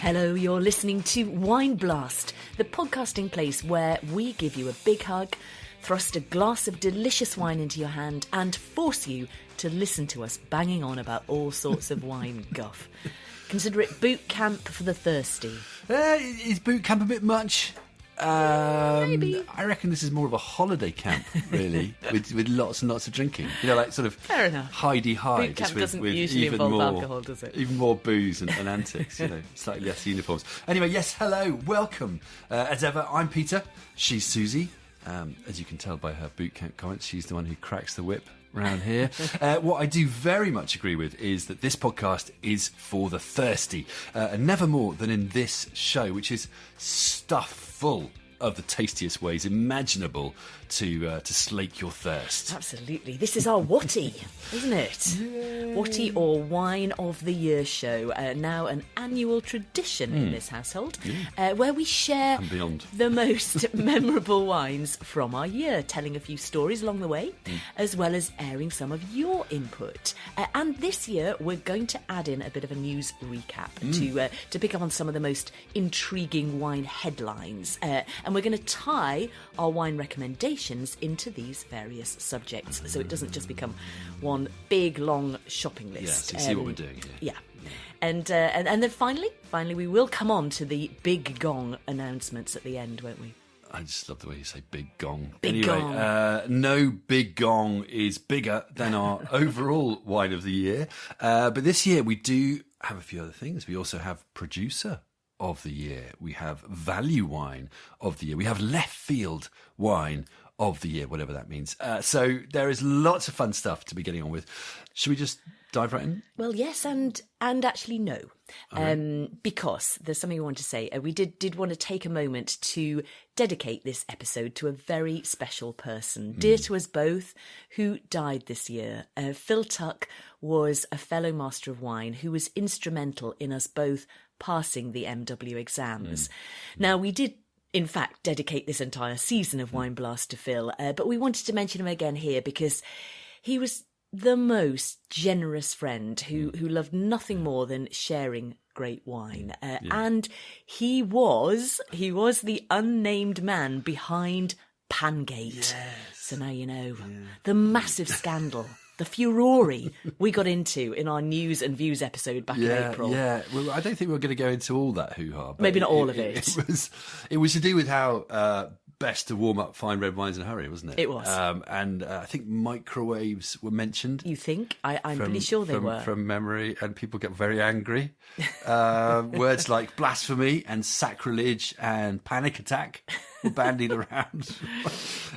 Hello, you're listening to Wine Blast, the podcasting place where we give you a big hug, thrust a glass of delicious wine into your hand and force you to listen to us banging on about all sorts of wine guff. Consider it boot camp for the thirsty. Is boot camp a bit much? Maybe. I reckon this is more of a holiday camp, really, with lots and lots of drinking. You know, like sort of Fair enough. hidey-hide. Boot camp with doesn't usually even involve more, alcohol, does it? Even more booze and antics, you know, slightly less uniforms. Anyway, yes, hello, welcome. As ever, I'm Peter. She's Susie. As you can tell by her boot camp comments, she's the one who cracks the whip around here. What I do very much agree with is that this podcast is for the thirsty, and never more than in this show, which is stuffed full of the tastiest ways imaginable to slake your thirst. Absolutely. This is our Watty, isn't it? Yay. Watty or Wine of the Year show, now an annual tradition in this household, where we share And beyond. the most memorable wines from our year, telling a few stories along the way, as well as airing some of your input. And this year, we're going to add in a bit of a news recap to pick up on some of the most intriguing wine headlines. And we're going to tie our wine recommendations into these various subjects, so it doesn't just become one big long shopping list. Yeah, so you see what we're doing here. Yeah. And then finally we will come on to the big gong announcements at the end, won't we? I just love the way you say big gong. Big anyway, gong. No big gong is bigger than our overall wine of the year. But this year we do have a few other things. We also have producer of the year. We have value wine of the year. We have left field wine of the year, whatever that means. So there is lots of fun stuff to be getting on with. Should we just dive right in? Well, yes, and actually no, because there's something we want to say. We did want to take a moment to dedicate this episode to a very special person, dear to us both, who died this year. Phil Tuck was a fellow master of wine who was instrumental in us both passing the MW exams. Now, we did in fact dedicate this entire season of Wine Blast to Phil, but we wanted to mention him again here because he was the most generous friend who loved nothing more than sharing great wine. And he was the unnamed man behind Pangate. Yes. So now you know. The massive scandal, the furore we got into in our news and views episode back in April. Yeah, well, I don't think we're going to go into all that hoo-ha. But Maybe not all of it. It was to do with how best to warm up fine red wines in a hurry, wasn't it? It was. And I think microwaves were mentioned. You think? I'm pretty sure they were. From memory, and people get very angry. Words like blasphemy and sacrilege and panic attack were bandied around.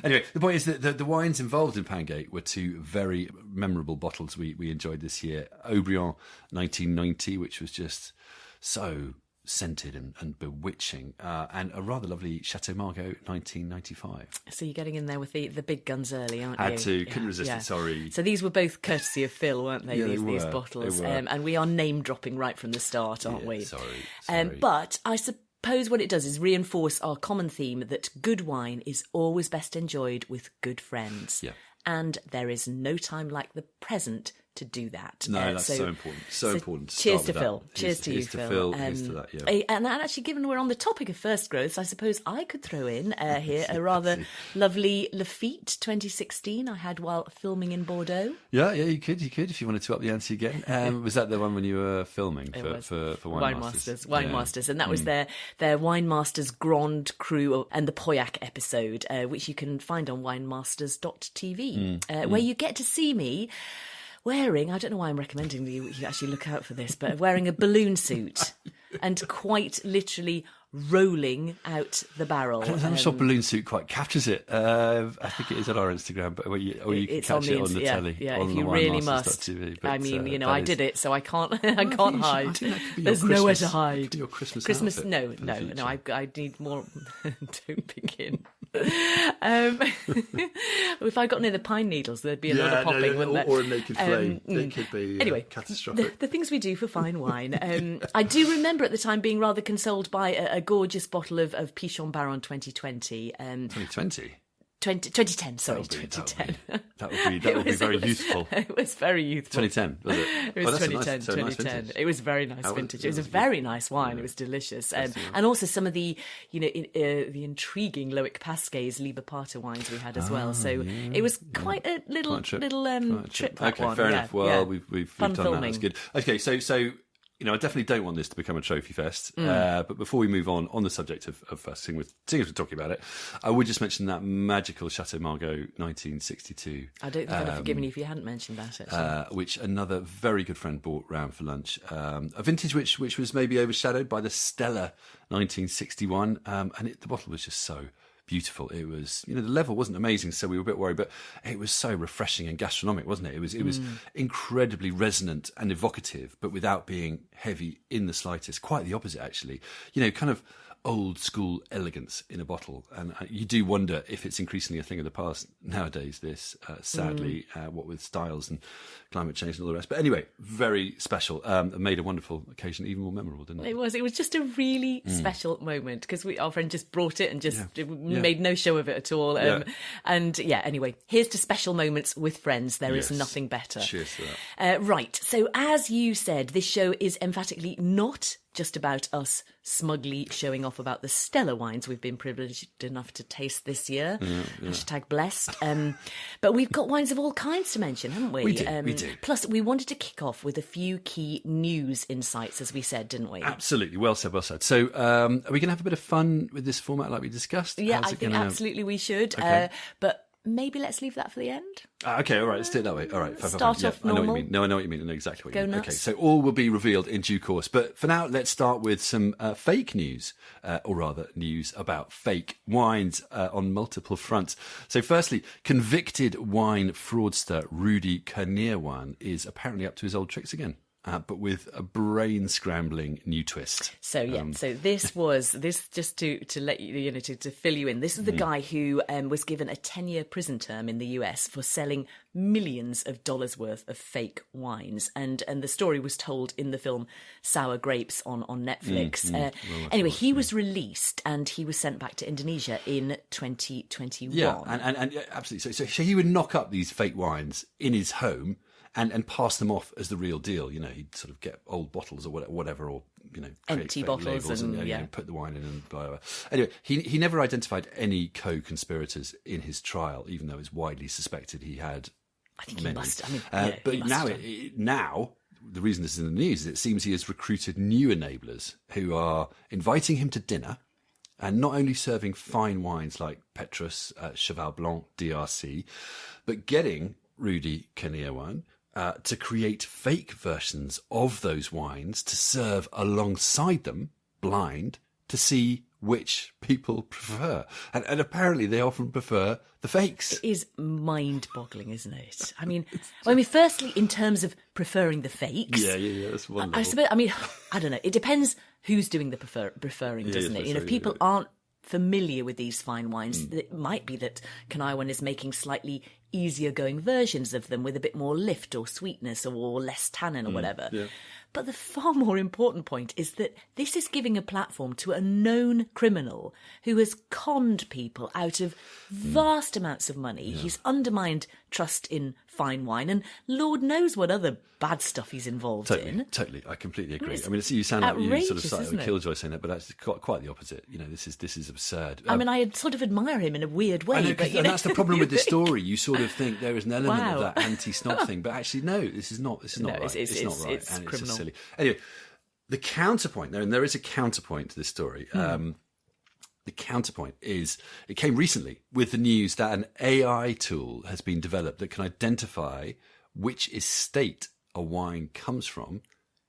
Anyway, the point is that the wines involved in Pangate were two very memorable bottles we enjoyed this year. Aubryon 1990, which was just so scented and bewitching, and a rather lovely Chateau Margaux 1995. So you're getting in there with the big guns early, aren't you? Had to, couldn't resist it, sorry. So these were both courtesy of Phil, weren't they, these bottles? They were. And we are name-dropping right from the start, aren't we? Sorry. But I suppose what it does is reinforce our common theme that good wine is always best enjoyed with good friends. Yeah. And there is no time like the present to do that. No, that's so important. So important. Cheers to Phil. Cheers to you, Phil. Here's to that, yeah. And actually, given we're on the topic of first growths, I suppose I could throw in here a rather lovely Lafite 2016 I had while filming in Bordeaux. Yeah, you could if you wanted to up the ante again. Was that the one when you were filming for Wine Masters? Wine Masters, and that was their Wine Masters Grand Cru and the Pauillac episode, which you can find on winemasters.tv, where you get to see me wearing, I don't know why I'm recommending you actually look out for this, but wearing a balloon suit and quite literally rolling out the barrel. I'm sure balloon suit quite captures it. I think it is on our Instagram, but you can catch it on the telly. Yeah, if you really must. TV, I mean, I did it, so I can't. I can't hide. There's Christmas, nowhere to hide. Your Christmas outfit no. I need more. Don't begin. If I got near the pine needles, there'd be a lot of popping, wouldn't there? Or a naked flame. It could be anyway, catastrophic. The things we do for fine wine. I do remember at the time being rather consoled by a gorgeous bottle of Pichon Baron 2020. 2020? 2010, sorry, 2010. That would be very youthful. It was very youthful. 2010, was it? It was that's 2010. nice 2010. It was very nice vintage. It was a very nice wine. It was delicious, and also some of the, the intriguing Loic Pasquet's Liberpata wines we had as well. So it was quite a little trip. That okay, one. fair enough. Well, we've done filming. that. That's good. Okay, so. I definitely don't want this to become a trophy fest. But before we move on the subject of seeing as we're talking about it, I would just mention that magical Chateau Margaux 1962. I don't think I'd have forgiven you if you hadn't mentioned that, actually. Which another very good friend brought round for lunch. A vintage which was maybe overshadowed by the stellar 1961. And the bottle was just so beautiful. It was, the level wasn't amazing, so we were a bit worried, but it was so refreshing and gastronomic, wasn't it? It was incredibly resonant and evocative, but without being heavy in the slightest. Quite the opposite, actually. Kind of old school elegance in a bottle, and you do wonder if it's increasingly a thing of the past nowadays, this sadly, what with styles and climate change and all the rest. But anyway, very special. It made a wonderful occasion even more memorable, didn't it? It was just a really special moment, because our friend just brought it and just made no show of it at all. And anyway, here's to special moments with friends. There is nothing better. Cheers to that. Right, so as you said, this show is emphatically not just about us smugly showing off about the stellar wines we've been privileged enough to taste this year. Hashtag blessed. But we've got wines of all kinds to mention, haven't we? We do. Plus, we wanted to kick off with a few key news insights, as we said, didn't we? Absolutely. Well said, well said. So are we going to have a bit of fun with this format like we discussed? Yeah, I think absolutely we should. Okay. But maybe let's leave that for the end. Okay, all right, let's do it that way. All right, fine. Start off normal. I know what you mean. No, I know what you mean. I know exactly what you mean. Go nuts. Okay, so all will be revealed in due course. But for now, let's start with some fake news, or rather news about fake wines on multiple fronts. So firstly, convicted wine fraudster Rudy Kurniawan is apparently up to his old tricks again. But with a brain-scrambling new twist. So so this just to let you, to fill you in. This is the guy who was given a 10-year prison term in the US for selling millions of dollars worth of fake wines, and the story was told in the film Sour Grapes on Netflix. Anyway, he was released and he was sent back to Indonesia in 2021. Yeah, and absolutely. So he would knock up these fake wines in his home. And pass them off as the real deal. He'd sort of get old bottles or whatever, or empty bottles and put the wine in and blah, blah, blah. Anyway, he never identified any co-conspirators in his trial, even though it's widely suspected he had. I think many. he must. But now the reason this is in the news is it seems he has recruited new enablers who are inviting him to dinner. And not only serving fine wines like Petrus, Cheval Blanc, DRC, but getting Rudy Kurniawan to create fake versions of those wines to serve alongside them, blind, to see which people prefer. And apparently they often prefer the fakes. It is mind-boggling, isn't it? I mean, firstly, in terms of preferring the fakes. Yeah, that's one level. I suppose, I don't know. It depends who's doing the preferring, doesn't it? If people aren't familiar with these fine wines, it might be that Kurniawan is making slightly easier going versions of them with a bit more lift or sweetness or less tannin or whatever. Yeah. But the far more important point is that this is giving a platform to a known criminal who has conned people out of vast amounts of money. Yeah. He's undermined trust in fine wine, and Lord knows what other bad stuff he's involved in. Totally, I completely agree. You sound like you sort of started with Killjoy saying that, but that's quite the opposite. This is absurd. I sort of admire him in a weird way. And that's the problem with this story. You sort of think there is an element of that anti-snob thing, but actually, no, this is not right. It's not right, it's and criminal. It's just silly. Anyway, the counterpoint, and there is a counterpoint to this story. The counterpoint is it came recently with the news that an AI tool has been developed that can identify which estate a wine comes from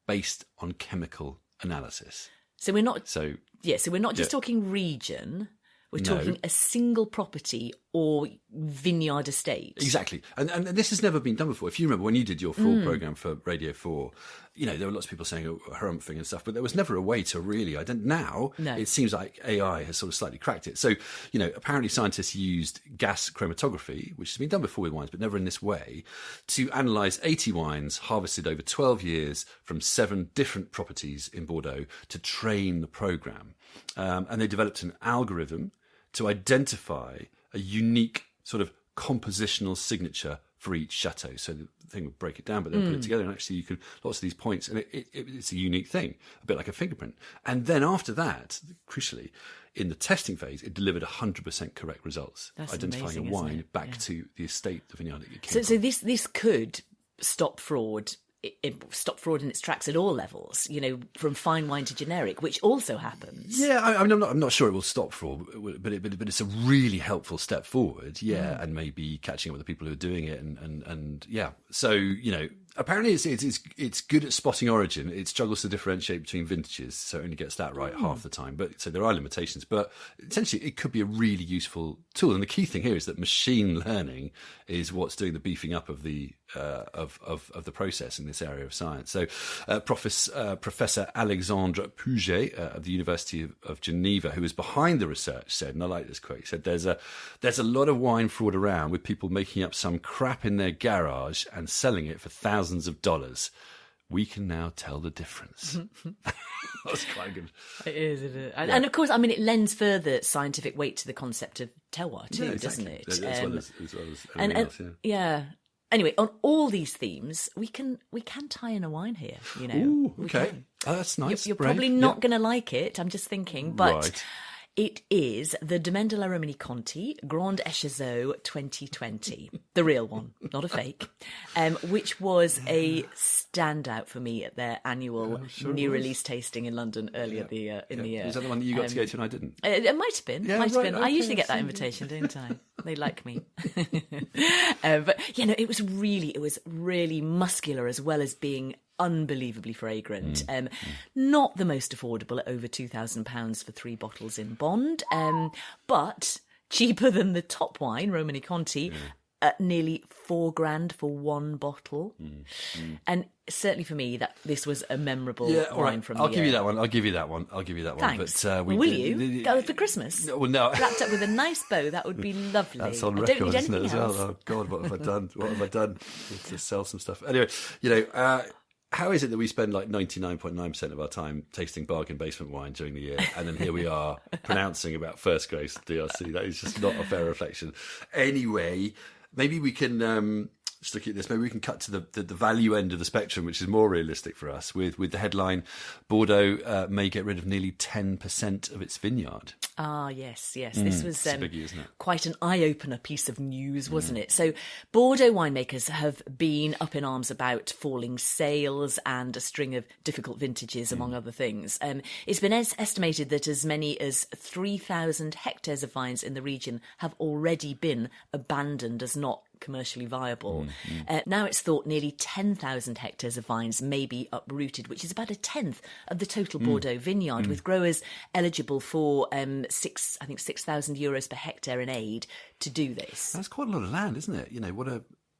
based on chemical analysis. So we're not just talking region. We're talking a single property or vineyard estate. Exactly. And this has never been done before. If you remember when you did your fraud programme for Radio 4, there were lots of people saying harumphing and stuff, but there was never a way to really identify. Now, it seems like AI has sort of slightly cracked it. So, apparently scientists used gas chromatography, which has been done before with wines, but never in this way, to analyse 80 wines harvested over 12 years from 7 different properties in Bordeaux to train the programme. And they developed an algorithm to identify unique sort of compositional signature for each chateau. So the thing would break it down, but then put it together, and actually you can lots of these points, and it's a unique thing, a bit like a fingerprint. And then after that, crucially, in the testing phase, it delivered 100% correct results, That's identifying amazing, a wine isn't it? back to the estate, the vineyard it came So from. this could stop fraud. It stop fraud in its tracks at all levels, from fine wine to generic, which also happens. Yeah, I mean, I'm not sure it will stop fraud, but it's a really helpful step forward. Yeah, and maybe catching up with the people who are doing it, and yeah. So apparently it's good at spotting origin. It struggles to differentiate between vintages, so it only gets that right half the time. But so there are limitations, but essentially it could be a really useful tool. And the key thing here is that machine learning is what's doing the beefing up of the of the process in this area of science. So Professor Alexandre Puget of the University of Geneva, who was behind the research, said, and I like this quote, he said, there's a lot of wine fraud around, with people making up some crap in their garage and selling it for thousands of dollars. We can now tell the difference. That's quite good. It is, isn't it? And of course, I mean, it lends further scientific weight to the concept of terroir too, doesn't it? As well as everything else, yeah. Anyway, on all these themes, we can tie in a wine here. Ooh, okay. That's nice. You're probably not going to like it. I'm just thinking, but Right. It is the Domaine de la Romanée-Conti Grand Échezeaux 2020, the real one, not a fake, which was a standout for me at their annual new release tasting in London earlier in the year. Is that the one that you got to go to and I didn't? It might have been. Yeah, might have right, been. I okay, usually get I that see. invitation, don't I? They like me. But it was really muscular as well as being unbelievably fragrant. Not the most affordable at over £2,000 for 3 bottles in Bond, but cheaper than the top wine, Romanée-Conti, at nearly $4,000 for 1 bottle. And certainly for me, that this was a memorable wine from the I'll give year. you that one. I'll give you that one. Thanks. But Will you? Go for Christmas? No, well, no. Wrapped up with a nice bow, that would be lovely. That's on I record, don't need isn't it, anything as well? else. Oh, God, what have I done? What have I done to sell some stuff? Anyway, how is it that we spend like 99.9% of our time tasting bargain basement wine during the year, and then here we are pronouncing about first grade DRC? That is just not a fair reflection. Anyway, maybe we can just look at this. Maybe we can cut to the value end of the spectrum, which is more realistic for us, with the headline, Bordeaux may get rid of nearly 10% of its vineyard. Ah, yes. This was It's a biggie, isn't it? quite an eye-opener piece of news, wasn't it? So Bordeaux winemakers have been up in arms about falling sales and a string of difficult vintages, among other things. It's been estimated that as many as 3,000 hectares of vines in the region have already been abandoned as not commercially viable. Now it's thought nearly 10,000 hectares of vines may be uprooted, which is about a tenth of the total Bordeaux vineyard, with growers eligible for €6,000 per hectare in aid to do this. That's quite a lot of land, isn't it?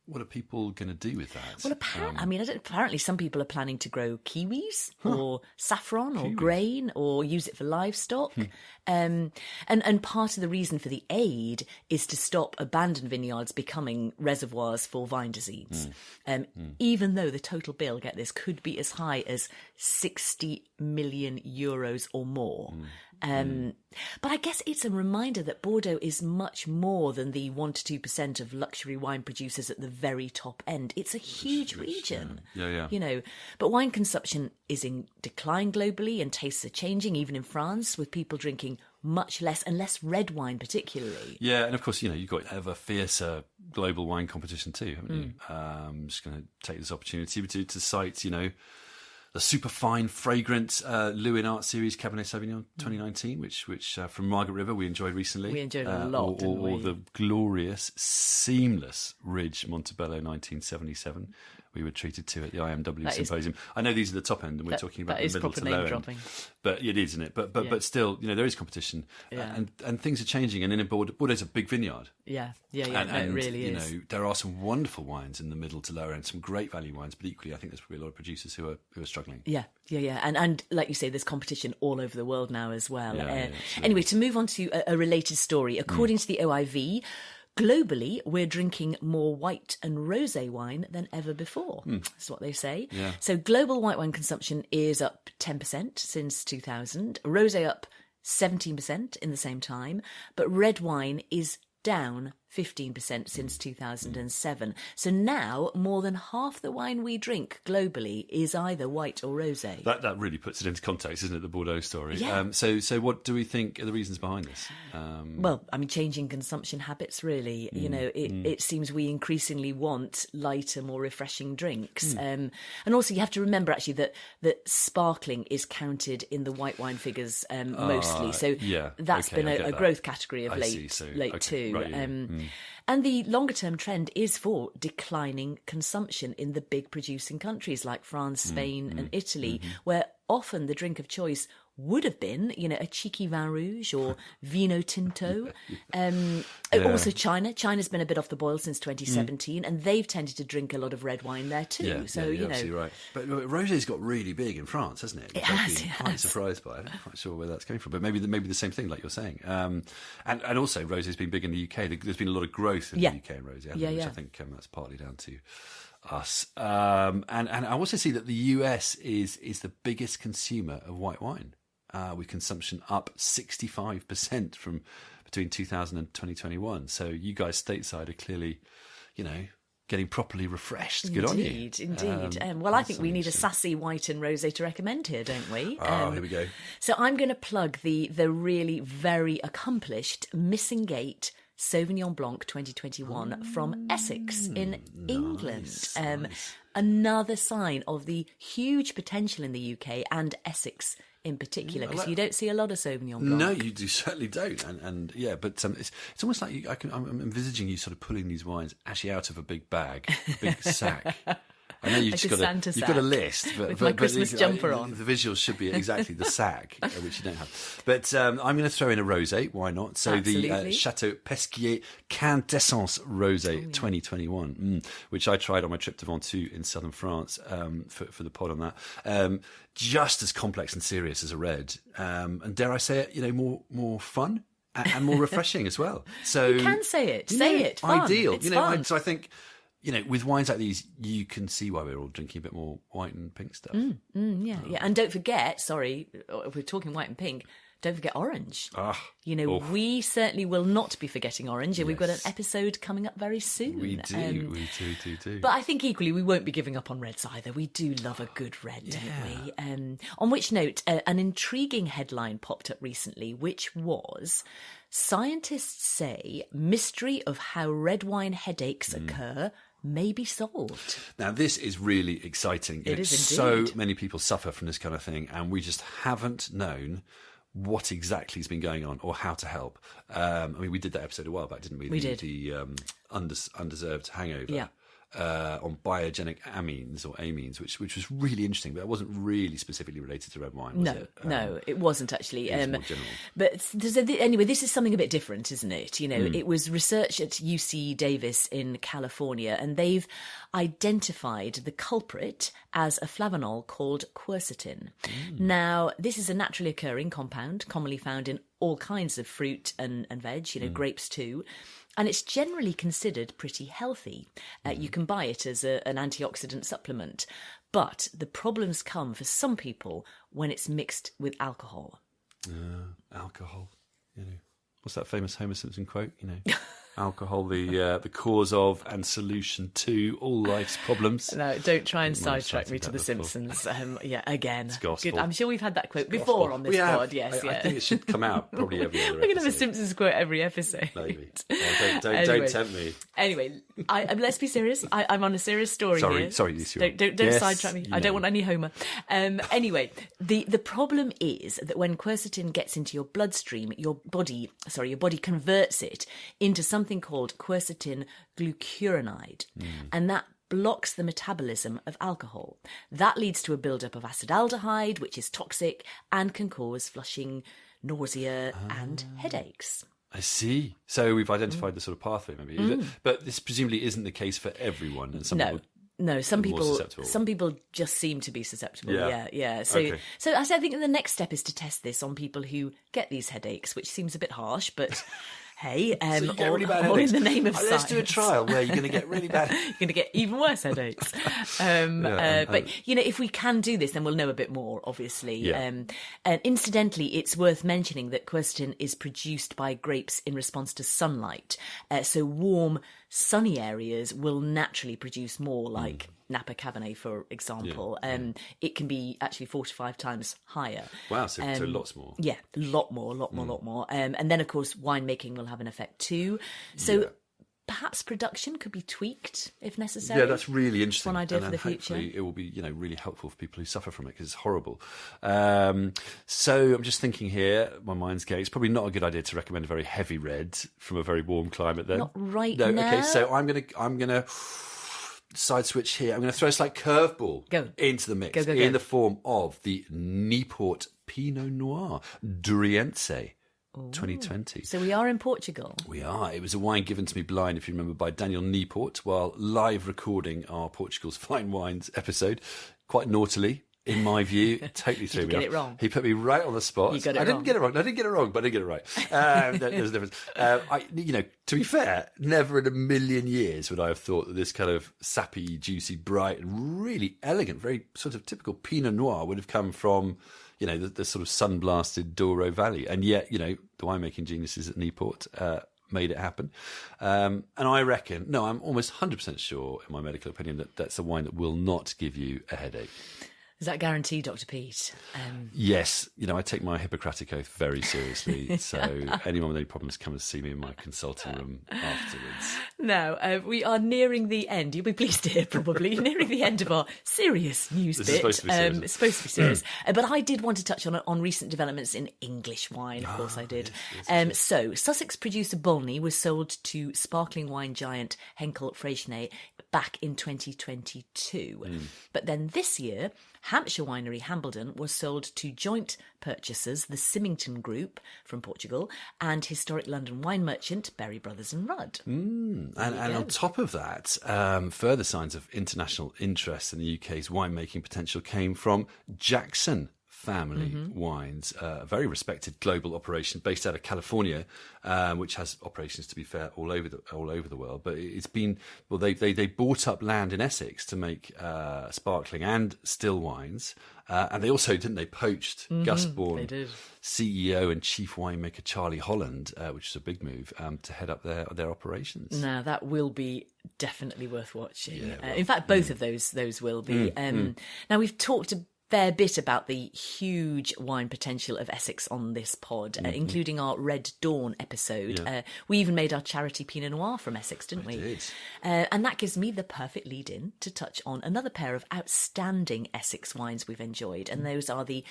What are people going to do with that? Well, apparently some people are planning to grow kiwis or saffron or grain or use it for livestock. And part of the reason for the aid is to stop abandoned vineyards becoming reservoirs for vine disease. Even though the total bill, get this, could be as high as €60 million or more. But I guess it's a reminder that Bordeaux is much more than the 1 to 2% of luxury wine producers at the very top end. It's a huge region. Yeah. But wine consumption is in decline globally, and tastes are changing, even in France, with people drinking much less and less red wine particularly. Yeah, and of course, you've got ever fiercer global wine competition too, haven't you? I'm just going to take this opportunity to cite, the super fine, fragrant Lewin Art Series Cabernet Sauvignon 2019, which from Margaret River we enjoyed recently. We enjoyed it a lot, didn't we? Or the glorious, seamless Ridge Montebello 1977 we were treated to at the IMW Symposium. I know these are the top end, and we're talking about the middle to low end. But it is, isn't it? But still, there is competition, and things are changing. And in Bordeaux's a big vineyard. And it really is. There are some wonderful wines in the middle to lower end, some great value wines. But equally, I think there's probably a lot of producers who are struggling. Yeah. And like you say, there's competition all over the world now as well. Anyway, to move on to a related story, according to the OIV, globally, we're drinking more white and rosé wine than ever before. That's what they say. Yeah. So global white wine consumption is up 10% since 2000. Rosé up 17% in the same time. But red wine is down 15% since 2007. So now more than half the wine we drink globally is either white or rosé. That really puts it into context, isn't it, the Bordeaux story? Yeah. So what do we think are the reasons behind this? Well, I mean, changing consumption habits, really. You know, it seems we increasingly want lighter, more refreshing drinks. And also you have to remember, actually, that sparkling is counted in the white wine figures mostly. So that's been a growth category of late too. Right, And the longer term trend is for declining consumption in the big producing countries like France, Spain and Italy, where often the drink of choice would have been, you know, a cheeky vin rouge or vino tinto. Also China. China's been a bit off the boil since 2017 and they've tended to drink a lot of red wine there too. You're absolutely right. But rosé's got really big in France, hasn't it? It has. Quite surprised by it. I'm not quite sure where that's coming from, but maybe the same thing, like you're saying. And also rosé's been big in the UK. There's been a lot of growth in the UK in rosé, which I think that's partly down to us. And I also see that the US is the biggest consumer of white wine. With consumption up 65% from between 2000 and 2021. So you guys stateside are clearly, you know, getting properly refreshed. Good on you. Indeed. Well, I think we need a sassy white and rosé to recommend here, don't we? Here we go. So I'm going to plug the really very accomplished Missing Gate Sauvignon Blanc 2021 from Essex in England. Nice. Another sign of the huge potential in the UK and Essex in particular, because you don't see a lot of Sauvignon Blanc. No, you certainly don't. And but it's almost like I'm envisaging you sort of pulling these wines actually out of a big bag, a big sack. I know you've you've got a list, with my Christmas jumper on. The visuals should be exactly the sack, which you don't have. But I'm going to throw in a rosé. Why not? So Absolutely. The Chateau Pesquier Quintessence Rosé 2021, which I tried on my trip to Ventoux in southern France for the pod on that. Just as complex and serious as a red, and dare I say it, you know, more fun and more refreshing as well. So you can say it. Say it. Fun. Ideal. It's fun. So I think, you know, with wines like these, you can see why we're all drinking a bit more white and pink stuff. Yeah. And don't forget, if we're talking white and pink, don't forget orange. You know, we certainly will not be forgetting orange, and we've got an episode coming up very soon. We do. But I think equally we won't be giving up on reds either. We do love a good red, don't we? On which note, an intriguing headline popped up recently, which was, scientists say mystery of how red wine headaches occur may be solved. Now, this is really exciting. It is So indeed. many people suffer from this kind of thing, and we just haven't known what exactly has been going on or how to help. I mean, we did that episode a while back, didn't we? We did. The undeserved hangover. On biogenic amines or amines, which was really interesting, but it wasn't really specifically related to red wine, was it? No, it wasn't actually. It was more general. But anyway, this is something a bit different, isn't it? You know, it was research at UC Davis in California, and they've identified the culprit as a flavanol called quercetin. Now, this is a naturally occurring compound, commonly found in all kinds of fruit and veg, you know, grapes too. And it's generally considered pretty healthy. You can buy it as an antioxidant supplement. But the problems come for some people when it's mixed with alcohol. Alcohol, you know. What's that famous Homer Simpson quote? You know, alcohol, the cause of and solution to all life's problems. No, don't try and sidetrack me to The Simpsons. Again. It's gospel. Good. I'm sure we've had that quote before on this pod. Yes, I think it should come out probably every other We're going to have a episode. Simpsons quote every episode. Maybe. Don't tempt me. Anyway, let's be serious. I'm on a serious story here. Sorry, Don't sidetrack me. I don't want any Homer. Anyway, the problem is that when quercetin gets into your bloodstream, your body converts it into something called quercetin glucuronide, and that blocks the metabolism of alcohol. That leads to a buildup of acetaldehyde, which is toxic and can cause flushing, nausea, and headaches. I see. So we've identified the sort of pathway, maybe. But this presumably isn't the case for everyone, and some people. No, some people just seem to be susceptible. Yeah. So I think the next step is to test this on people who get these headaches, which seems a bit harsh, but Hey, So you get really bad all in headaches. the name of Let's do a science. trial where you're going to get really bad. You're going to get even worse headaches. But, if we can do this, then we'll know a bit more, obviously. Yeah. And incidentally, it's worth mentioning that quercetin is produced by grapes in response to sunlight. So warm, sunny areas will naturally produce more, like Napa Cabernet, for example. It can be actually 4 to 5 times higher. Wow, so lots more. Yeah, a lot more. And then, of course, winemaking will have an effect too. So perhaps production could be tweaked if necessary. Yeah, that's really interesting. One idea and for the hopefully future. It will be, really helpful for people who suffer from it because it's horrible. So I'm just thinking here, my mind's going. It's probably not a good idea to recommend a very heavy red from a very warm climate. Then Not right no, now. Okay, so I'm gonna side switch here. I'm gonna throw a slight curveball into the mix Go. in the form of the Newport Pinot Noir Duriense. 2020. So we are in Portugal. We are. It was a wine given to me blind, if you remember, by Daniel Newport while live recording our Portugal's Fine Wines episode, quite naughtily, in my view. Totally threw me off. Get it wrong. He put me right on the spot. You got it I didn't wrong. get it wrong. I didn't get it wrong, but I did get it right. There's a difference. To be fair, never in a million years would I have thought that this kind of sappy, juicy, bright, and really elegant, very sort of typical Pinot Noir would have come from the sort of sun-blasted Douro Valley. And yet, the winemaking geniuses at Newport made it happen. And I reckon, I'm almost 100% sure, in my medical opinion, that that's a wine that will not give you a headache. Is that guaranteed, Dr. Pete? Yes. I take my Hippocratic oath very seriously. So anyone with any problems, come and see me in my consulting room afterwards. Now, we are nearing the end. You'll be pleased to hear, probably, nearing the end of our serious news This bit. is supposed to be serious. It's supposed to be serious. But I did want to touch on recent developments in English wine. Of course I did. Yes. So, Sussex producer Bolney was sold to sparkling wine giant Henkel Freixenet back in 2022. But then this year, Hampshire winery Hambledon was sold to joint purchasers, the Symington Group from Portugal, and historic London wine merchant Berry Brothers and Rudd. And on top of that, further signs of international interest in the UK's winemaking potential came from Jackson Family Wines, a very respected global operation based out of California, which has operations, to be fair, all over the world. But it's been they bought up land in Essex to make sparkling and still wines, and they also poached Gusborne CEO and chief winemaker Charlie Holland, which is a big move, to head up their operations. Now that will be definitely worth watching. Yeah, In fact, both of those will be. Now we've talked a fair bit about the huge wine potential of Essex on this pod, including our Red Dawn episode. Yeah. We even made our charity Pinot Noir from Essex, didn't we? Did. And that gives me the perfect lead-in to touch on another pair of outstanding Essex wines we've enjoyed, and those are the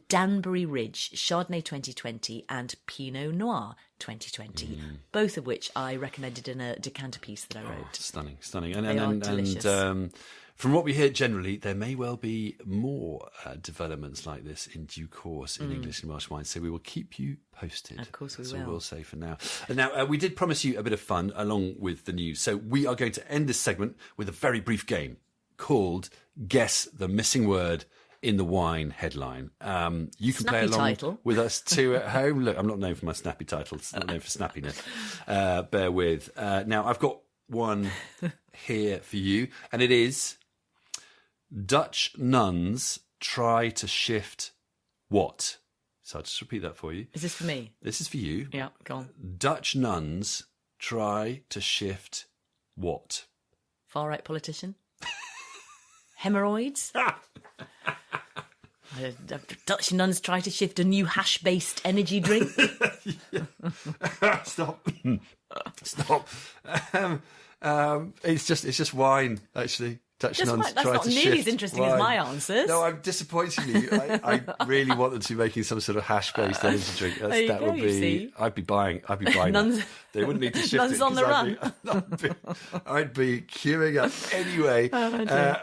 Danbury Ridge Chardonnay 2020 and Pinot Noir 2020, both of which I recommended in a decanter piece that I wrote. Stunning. They are delicious. And from what we hear generally, there may well be more developments like this in due course in English and Welsh wine, so we will keep you posted. Of course we That's will. all we'll say for now. And now, we did promise you a bit of fun along with the news, so we are going to end this segment with a very brief game called Guess the Missing Word in the Wine headline. You can play along with us too at home. Look, I'm not known for my snappy titles, I'm not known for snappiness. Bear with. Now, I've got one here for you, and it is: Dutch nuns try to shift what? So I'll just repeat that for you. Is this for me? This is for you. Yeah, go on. Dutch nuns try to shift what? Far-right politician? Hemorrhoids? Dutch nuns try to shift a new hash-based energy drink. Stop. It's just wine, actually. Dutch Just nuns wine. That's try not to nearly shift as interesting wine. as my answers. No, I'm disappointing you. I really want them to be making some sort of hash-based energy drink. There you go, you see. I'd be buying Nuns, that. They wouldn't need to shift nuns it. on the I'd be queuing up anyway.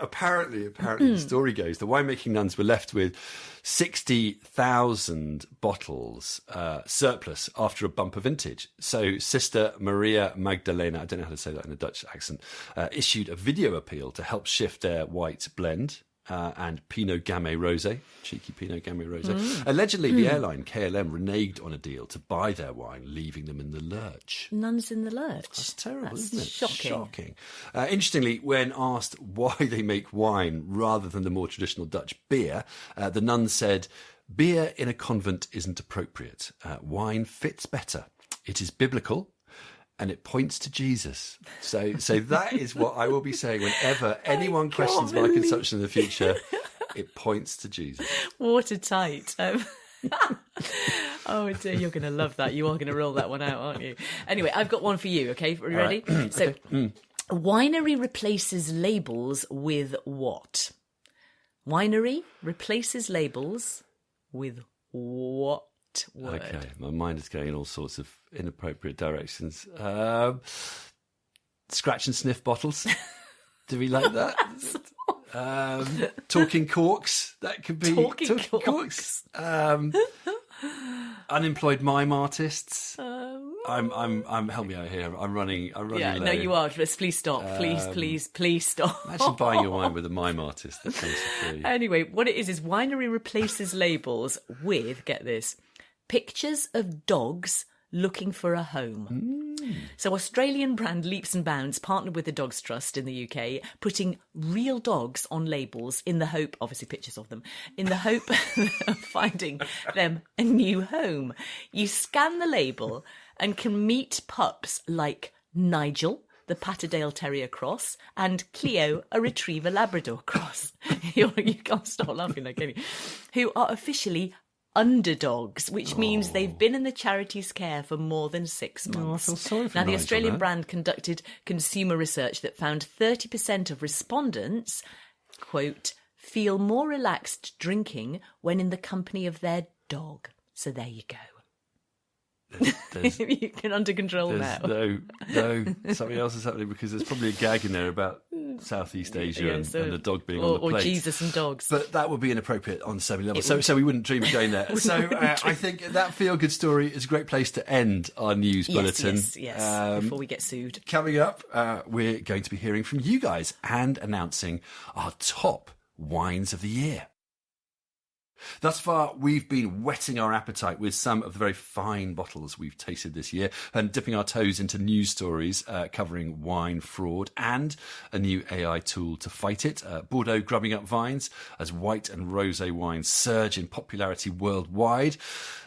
Apparently, the story goes, the winemaking nuns were left with 60,000 bottles surplus after a bumper vintage. So Sister Maria Magdalena, I don't know how to say that in a Dutch accent, issued a video appeal to help shift their white blend, and Pinot Gamay Rosé, cheeky Pinot Gamay Rosé. Allegedly, the airline KLM reneged on a deal to buy their wine, leaving them in the lurch. Nuns in the lurch. That's terrible, That's isn't it? shocking. Interestingly, when asked why they make wine rather than the more traditional Dutch beer, the nuns said, "Beer in a convent isn't appropriate. Wine fits better. It is biblical. And it points to Jesus." So that is what I will be saying whenever anyone questions my consumption in the future. It points to Jesus. Watertight. Oh dear, you're going to love that. You are going to roll that one out, aren't you? Anyway, I've got one for you. Okay, are you ready? Right. So, a winery replaces labels with what? Winery replaces labels with what word? Okay, my mind is going in all sorts of inappropriate directions. Scratch and sniff bottles. Do we like that? Talking corks. That could be Talking corks. Unemployed mime artists. I'm help me out here. I'm running Yeah, low. no, you are. Please stop. Please stop. Imagine buying your wine with a mime artist. That comes for free. Anyway, what it is winery replaces labels with, get this, pictures of dogs looking for a home. So Australian brand Leaps and Bounds partnered with the Dogs Trust in the UK, putting real dogs on labels in the hope, obviously pictures of them, in the hope of finding them a new home. You scan the label and can meet pups like Nigel, the Patterdale Terrier cross, and Cleo, a Retriever Labrador cross. You can't stop laughing though, can you? Who are officially underdogs, which means they've been in the charity's care for more than 6 months. I feel sorry for Now, the Nigel Australian there. brand conducted consumer research that found 30% of respondents, quote, feel more relaxed drinking when in the company of their dog. So there you go. You can under control now. No, something else is happening because there's probably a gag in there about Southeast Asia Yeah, and the dog being or, on the plate. Or Jesus and dogs. But that would be inappropriate on so many levels. So we wouldn't dream of going there. So I think that feel-good story is a great place to end our news bulletin. Yes, before we get sued. Coming up, we're going to be hearing from you guys and announcing our top wines of the year. Thus far, we've been whetting our appetite with some of the very fine bottles we've tasted this year and dipping our toes into news stories covering wine fraud and a new AI tool to fight it. Bordeaux grubbing up vines as white and rosé wines surge in popularity worldwide,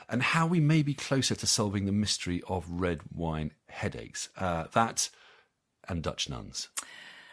and how we may be closer to solving the mystery of red wine headaches. That and Dutch nuns.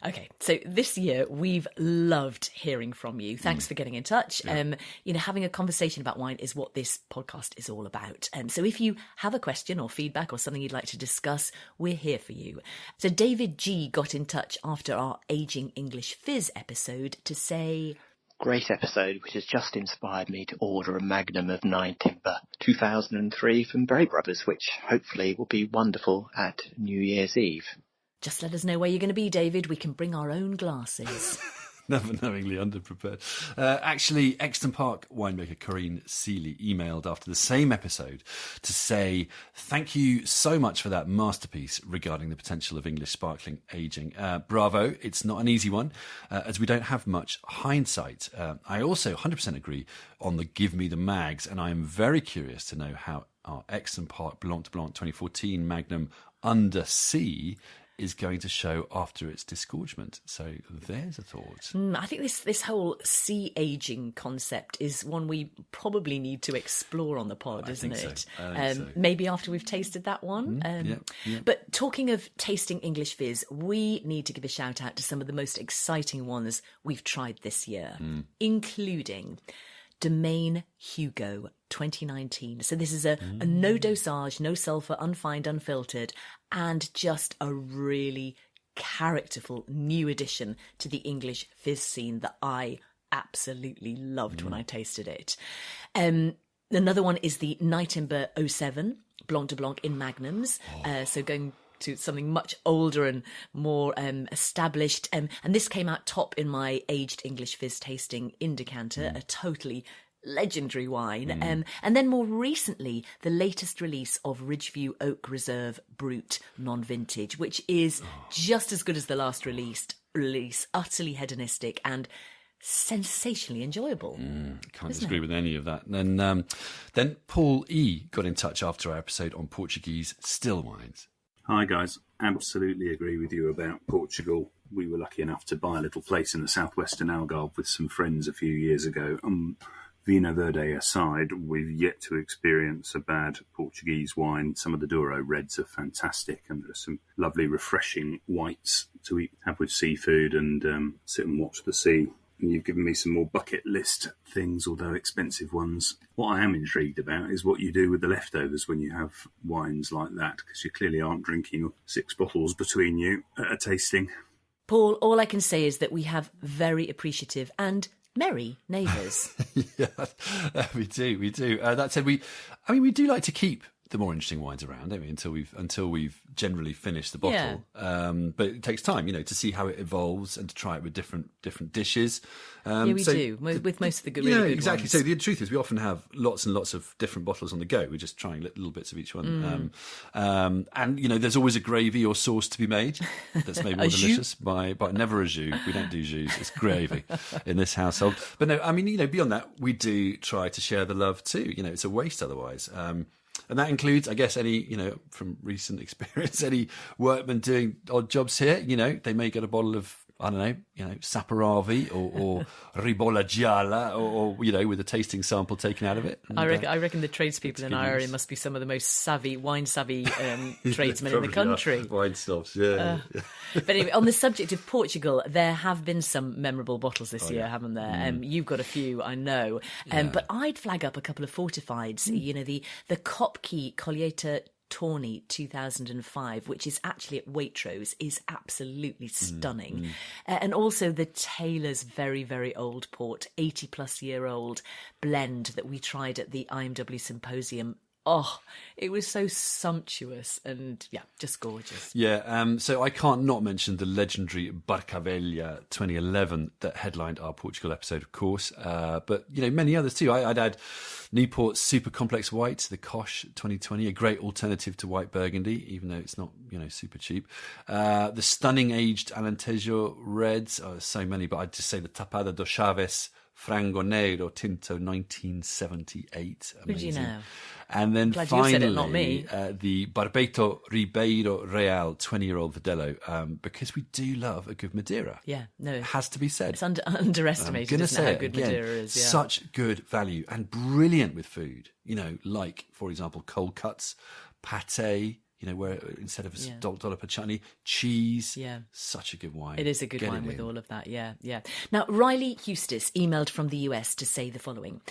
Okay, so this year we've loved hearing from you. Thanks for getting in touch. Yeah. Having a conversation about wine is what this podcast is all about. So if you have a question or feedback or something you'd like to discuss, we're here for you. So David G got in touch after our Aging English Fizz episode to say, great episode, which has just inspired me to order a Magnum of 9 Timber 2003 from Berry Brothers, which hopefully will be wonderful at New Year's Eve. just let us know where you're going to be, David. We can bring our own glasses. Never knowingly underprepared. Actually, Exton Park winemaker Corinne Seeley emailed after the same episode to say, thank you so much for that masterpiece regarding the potential of English sparkling aging. Bravo. It's not an easy one, as we don't have much hindsight. I also 100% agree on the give me the mags, and I am very curious to know how our Exton Park Blanc de Blanc 2014 Magnum Under Sea is going to show after its disgorgement. So there's a thought. I think this whole sea aging concept is one we probably need to explore on the pod, isn't it? So. Maybe after we've tasted that one. Yeah. But talking of tasting English fizz, we need to give a shout out to some of the most exciting ones we've tried this year, including Domaine Hugo 2019. So this is a no dosage, no sulphur, unfined, unfiltered, and just a really characterful new addition to the English fizz scene that I absolutely loved when I tasted it. Another one is the Nightimber 07 Blanc de Blanc in Magnums. So going to something much older and more established. And this came out top in my aged English fizz tasting in decanter, a totally legendary wine. And then more recently, the latest release of Ridgeview Oak Reserve Brut non-vintage, which is just as good as the last release, utterly hedonistic and sensationally enjoyable. Can't disagree with any of that. And then Paul E. got in touch after our episode on Portuguese still wines. Hi guys, absolutely agree with you about Portugal. We were lucky enough to buy a little place in the southwestern Algarve with some friends a few years ago. Vino Verde aside, we've yet to experience a bad Portuguese wine. Some of the Douro reds are fantastic, and there's some lovely refreshing whites to have with seafood and sit and watch the sea. And you've given me some more bucket list things, although expensive ones. What I am intrigued about is what you do with the leftovers when you have wines like that, because you clearly aren't drinking 6 bottles between you at a tasting. Paul, all I can say is that we have very appreciative and merry neighbours. Yeah, we do. That said, we do like to keep the more interesting wines around, don't we? Until we've generally finished the bottle. Yeah. But it takes time, to see how it evolves and to try it with different dishes. We do with most of the good, really good exactly. ones. So the truth is, we often have lots and lots of different bottles on the go. We're just trying little bits of each one. And there's always a gravy or sauce to be made that's made more delicious by never a jus. We don't do jus. It's gravy in this household. But no, beyond that, we do try to share the love too. It's a waste otherwise. And that includes, I guess, any, from recent experience, any workmen doing odd jobs here, they may get a bottle of, I don't know, Saperavi or Ribolla Gialla or, with a tasting sample taken out of it. And, I reckon the tradespeople in our area must be some of the most wine-savvy tradesmen in the country. Wine snobs, yeah. But anyway, on the subject of Portugal, there have been some memorable bottles this year, haven't there? You've got a few, I know. But I'd flag up a couple of fortifieds. The Kopke Colheita Tawny 2005, which is actually at Waitrose, is absolutely stunning. And also the Taylor's very, very old port, 80-plus-year-old blend that we tried at the IMW Symposium. Oh, it was so sumptuous and, just gorgeous. Yeah, so I can't not mention the legendary Barcavella 2011 that headlined our Portugal episode, of course. But, many others too. I'd add Newport's Super Complex White, the Koch 2020, a great alternative to white Burgundy, even though it's not, super cheap. The stunning aged Alentejo Reds, so many, but I'd just say the Tapada do Chaves Frango Negro Tinto 1978. Amazing. Who do you know? And then Glad finally, you said it, not me. The Barbeito Ribeiro Real 20-year-old Verdelho, because we do love a good Madeira. Yeah, no. It has to be said. It's underestimated, isn't it, how good Madeira is. Yeah. Such good value and brilliant with food. Like, for example, cold cuts, pate, where instead of a dollop of chutney, cheese. Yeah. Such a good wine. It is a good wine with all of that, yeah. Now, Riley Eustace emailed from the US to say the following.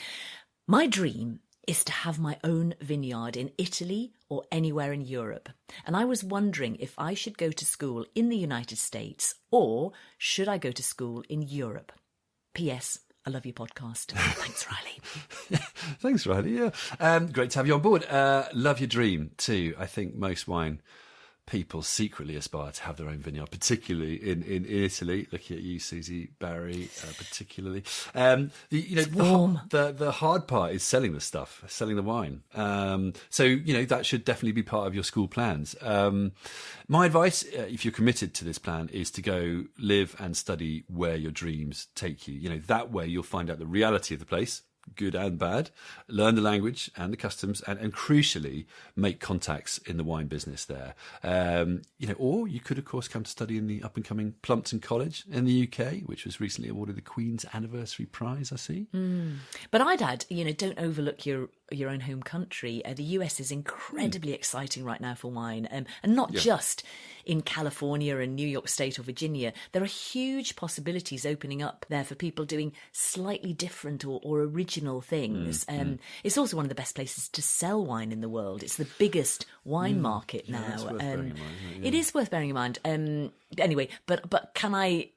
My dream is to have my own vineyard in Italy or anywhere in Europe. And I was wondering if I should go to school in the United States or should I go to school in Europe? P.S. I love your podcast. Thanks, Riley. Thanks, Riley. Yeah. Great to have you on board. Love your dream too. I think most wine people secretly aspire to have their own vineyard, particularly in Italy. Looking at you, Susie, Barry, particularly. The hard part is selling the stuff, selling the wine. So that should definitely be part of your school plans. My advice, if you're committed to this plan, is to go live and study where your dreams take you. That way you'll find out the reality of the place, good and bad, learn the language and the customs, and crucially make contacts in the wine business there. Or you could of course come to study in the up and coming Plumpton College in the UK, which was recently awarded the Queen's Anniversary Prize, I see. But I'd add, don't overlook your own home country. The US is incredibly exciting right now for wine, and not just in California and New York State or Virginia. There are huge possibilities opening up there for people doing slightly different or original things. It's also one of the best places to sell wine in the world. It's the biggest wine market now. It is worth bearing in mind. Anyway, but can I,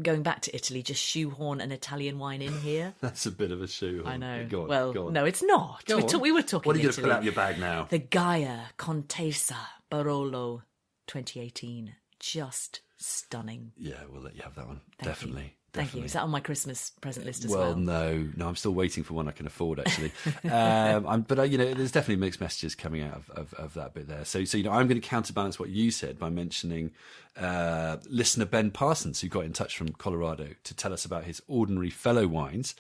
going back to Italy, just shoehorn an Italian wine in here? That's a bit of a shoehorn. I know. Go on. No, it's not. We were talking What are you Italy. going to pull out of your bag now? The Gaia Contessa Barolo 2018. Just stunning. Yeah, we'll let you have that one. Thank Definitely. Thank you. Is that on my Christmas present list as well? well? No, I'm still waiting for one I can afford, actually. But there's definitely mixed messages coming out of that bit there. So I'm going to counterbalance what you said by mentioning listener Ben Parsons, who got in touch from Colorado to tell us about his ordinary fellow wines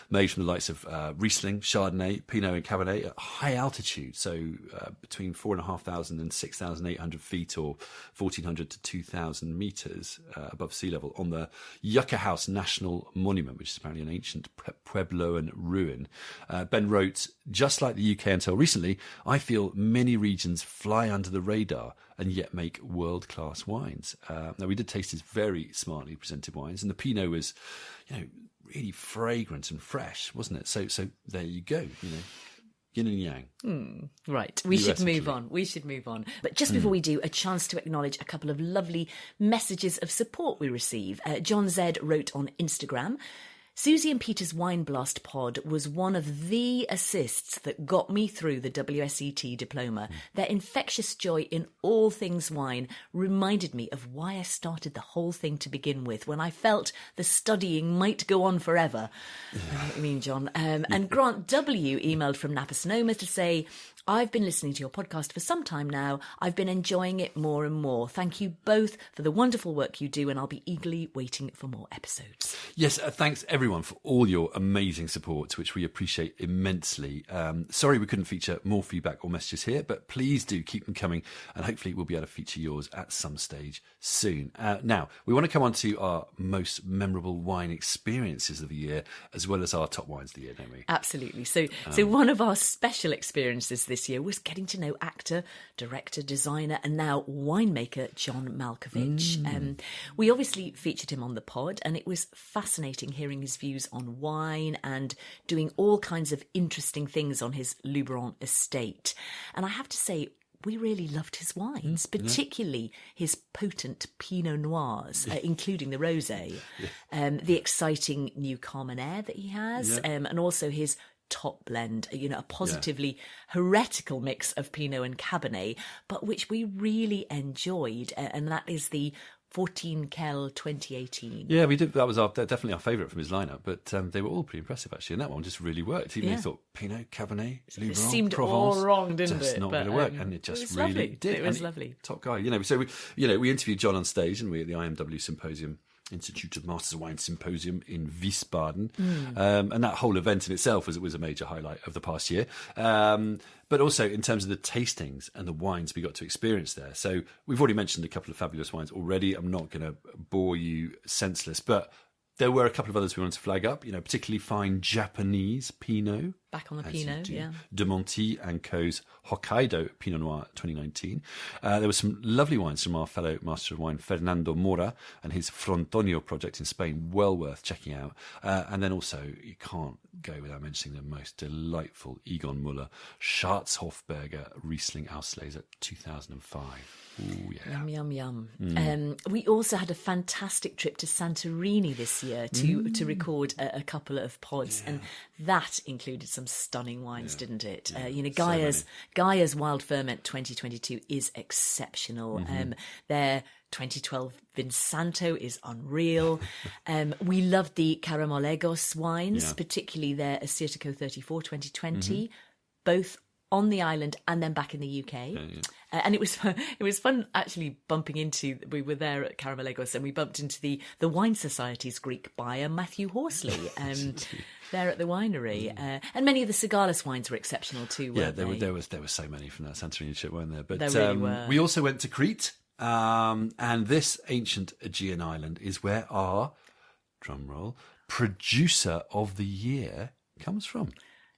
made from the likes of Riesling, Chardonnay, Pinot and Cabernet at high altitude, so between 4,500 and 6,800 feet or 1,400 to 2,000 metres above sea level on the Yucca House National Monument, which is apparently an ancient Puebloan ruin. Ben wrote, just like the UK until recently, I feel many regions fly under the radar and yet make world-class wines. Now, we did taste his very smartly presented wines, and the Pinot was, really fragrant and fresh, wasn't it? So there you go, yin and yang. Right, we should move on. But just before we do, a chance to acknowledge a couple of lovely messages of support we receive. John Z wrote on Instagram, Susie and Peter's Wine Blast pod was one of the assists that got me through the WSET diploma. Their infectious joy in all things wine reminded me of why I started the whole thing to begin with, when I felt the studying might go on forever. I know what you mean, John. And Grant W emailed from Napa Sonoma to say, I've been listening to your podcast for some time now. I've been enjoying it more and more. Thank you both for the wonderful work you do, and I'll be eagerly waiting for more episodes. Yes, thanks everyone for all your amazing support, which we appreciate immensely. Sorry we couldn't feature more feedback or messages here, but please do keep them coming, and hopefully we'll be able to feature yours at some stage soon. Now, we want to come on to our most memorable wine experiences of the year, as well as our top wines of the year, don't we? Absolutely. So one of our special experiences this year was getting to know actor, director, designer, and now winemaker John Malkovich. We obviously featured him on the pod, and it was fascinating hearing his views on wine and doing all kinds of interesting things on his Luberon estate. And I have to say, we really loved his wines, particularly his potent Pinot Noirs, including the rosé, the exciting new Carmenère that he has, and also his top blend, a positively heretical mix of Pinot and Cabernet, but which we really enjoyed, and that is the 14 Kel 2018. Yeah, we did. That was definitely our favourite from his lineup, but they were all pretty impressive actually, and that one just really worked. Even though you thought Pinot, Cabernet, Luberon, it seemed Provence, all wrong, didn't just it? not going to work, and it just really lovely. did. It was lovely. Top guy, So we interviewed John on stage, and we at the IMW Symposium. Institute of Masters of Wine Symposium in Wiesbaden. And that whole event in itself was a major highlight of the past year. But also in terms of the tastings and the wines we got to experience there. So we've already mentioned a couple of fabulous wines already. I'm not going to bore you senseless, but there were a couple of others we wanted to flag up, particularly fine Japanese Pinot. Back on the Pinot, De Monti and Co.'s Hokkaido Pinot Noir 2019. There were some lovely wines from our fellow Master of Wine, Fernando Mora, and his Frontonio project in Spain, well worth checking out. And then also, you can't go without mentioning the most delightful Egon Muller Schatzhofberger Riesling Auslese 2005. Ooh, yeah. Yum, yum, yum. We also had a fantastic trip to Santorini this year to record a couple of pods, and that included some stunning wines, didn't it? Gaia's Wild Ferment 2022 is exceptional. Their 2012 Vinsanto is unreal. We loved the Caramolegos wines, particularly their Assyrtiko 34 2020, both on the island and then back in the UK. And it was fun actually bumping into, we were there at Caramolegos and we bumped into the Wine Society's Greek buyer, Matthew Horsley, there at the winery. And many of the Cigalis wines were exceptional too, weren't they? There were so many from that Santorini trip, weren't there? But there really were. We also went to Crete, and this ancient Aegean island is where our, drumroll, producer of the year comes from.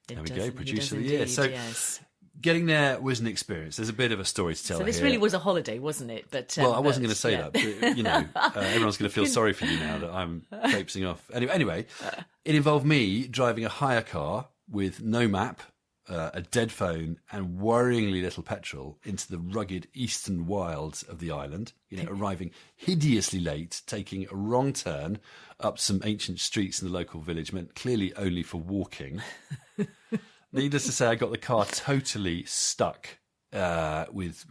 There we go, producer of the year. So getting there was an experience. There's a bit of a story to tell here. So this really was a holiday, wasn't it? But well, I wasn't going to say that. But, everyone's going to feel sorry for you now that I'm traipsing off. Anyway, it involved me driving a hire car with no map, a dead phone, and worryingly little petrol into the rugged eastern wilds of the island. Arriving hideously late, taking a wrong turn up some ancient streets in the local village, meant clearly only for walking. Needless to say, I got the car totally stuck with,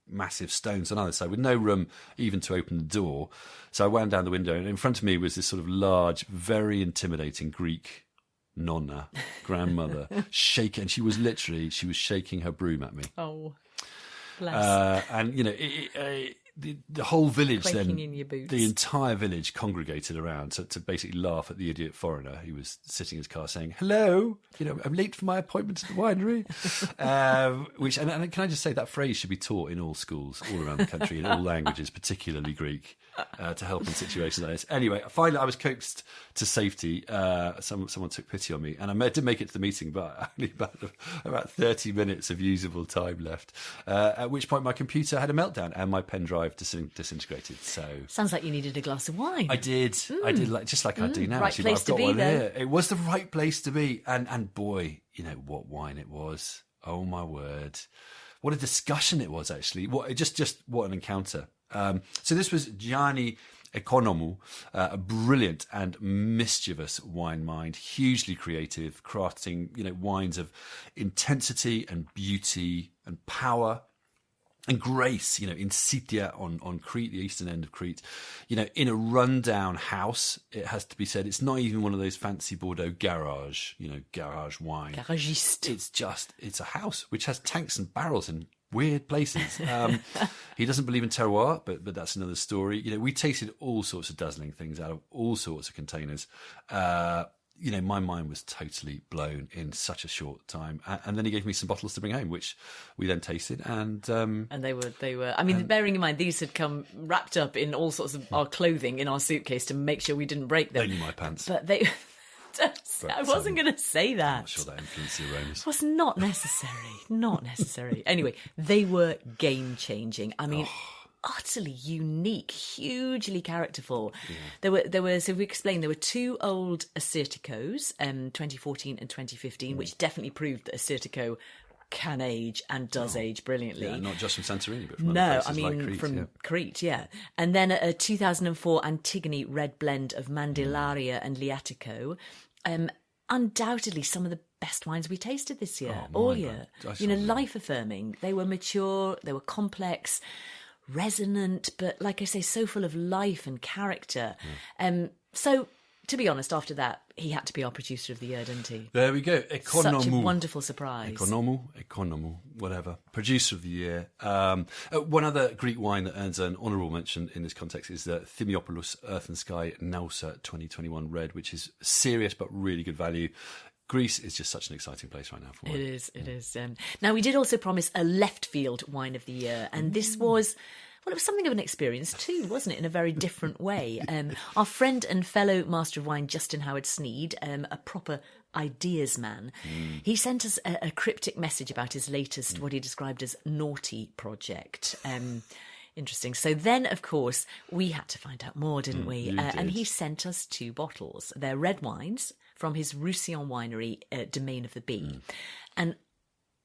massive stones on either side, with no room even to open the door. So I wound down the window, and in front of me was this sort of large, very intimidating Greek nonna, grandmother, shaking. And she was shaking her broom at me. Oh, bless. And, the whole village Quaking then, in your boots. the entire village congregated around to basically laugh at the idiot foreigner who was sitting in his car saying, "Hello, I'm late for my appointment at the winery." Which, and can I just say that phrase should be taught in all schools all around the country in all languages, particularly Greek, to help in situations like this. Anyway, finally I was coaxed to safety. Someone took pity on me, and I did make it to the meeting, but only about 30 minutes of usable time left. At which point my computer had a meltdown and my pen drive disintegrated. So sounds like you needed a glass of wine. I did, I do now. Right actually, place I've got to be, one though. here. It was the right place to be, and boy, what wine it was. Oh my word, what a discussion it was actually. Just what an encounter. So this was Gianni Economou, a brilliant and mischievous wine mind, hugely creative, crafting wines of intensity and beauty and power and grace, in Scythia on Crete, the eastern end of Crete, in a rundown house. It has to be said, it's not even one of those fancy Bordeaux garage wine. Garagiste. It's a house which has tanks and barrels in weird places. He doesn't believe in terroir, but that's another story. We tasted all sorts of dazzling things out of all sorts of containers. My mind was totally blown in such a short time. And then he gave me some bottles to bring home, which we then tasted. And they were. I mean, bearing in mind these had come wrapped up in all sorts of our clothing in our suitcase to make sure we didn't break them. only my pants. But they. I wasn't going to say that. I'm not sure that influenced the aromas. It was not necessary. Not necessary. Anyway, they were game changing. I mean. Utterly unique, hugely characterful. Yeah. There were. So we explained there were two old Assyrticos, 2014 and 2015, which definitely proved that Assyrtico can age and does age brilliantly. Yeah, not just from Santorini, but from other places like Crete, from Crete, yeah. And then a 2004 Antigone red blend of Mandilaria and Liatico. Undoubtedly some of the best wines we tasted this year, all year. Life affirming. They were mature. They were complex. Resonant, but like I say, so full of life and character. So, to be honest, after that, he had to be our producer of the year, didn't he? There we go. Economou. Such a wonderful surprise. Economou, whatever. Producer of the year. One other Greek wine that earns an honourable mention in this context is the Thimiopoulos Earth and Sky Nausa 2021 Red, which is serious but really good value. Greece is just such an exciting place right now for wine. It is. Now, we did also promise a left field wine of the year, and this was... Well, it was something of an experience too, wasn't it, in a very different way. Our friend and fellow Master of Wine, Justin Howard Sneed, a proper ideas man, he sent us a cryptic message about his latest, what he described as naughty project. Interesting. So then, of course, we had to find out more, didn't we? And he sent us 2 bottles. They're red wines from his Roussillon winery, Domain of the Bee. And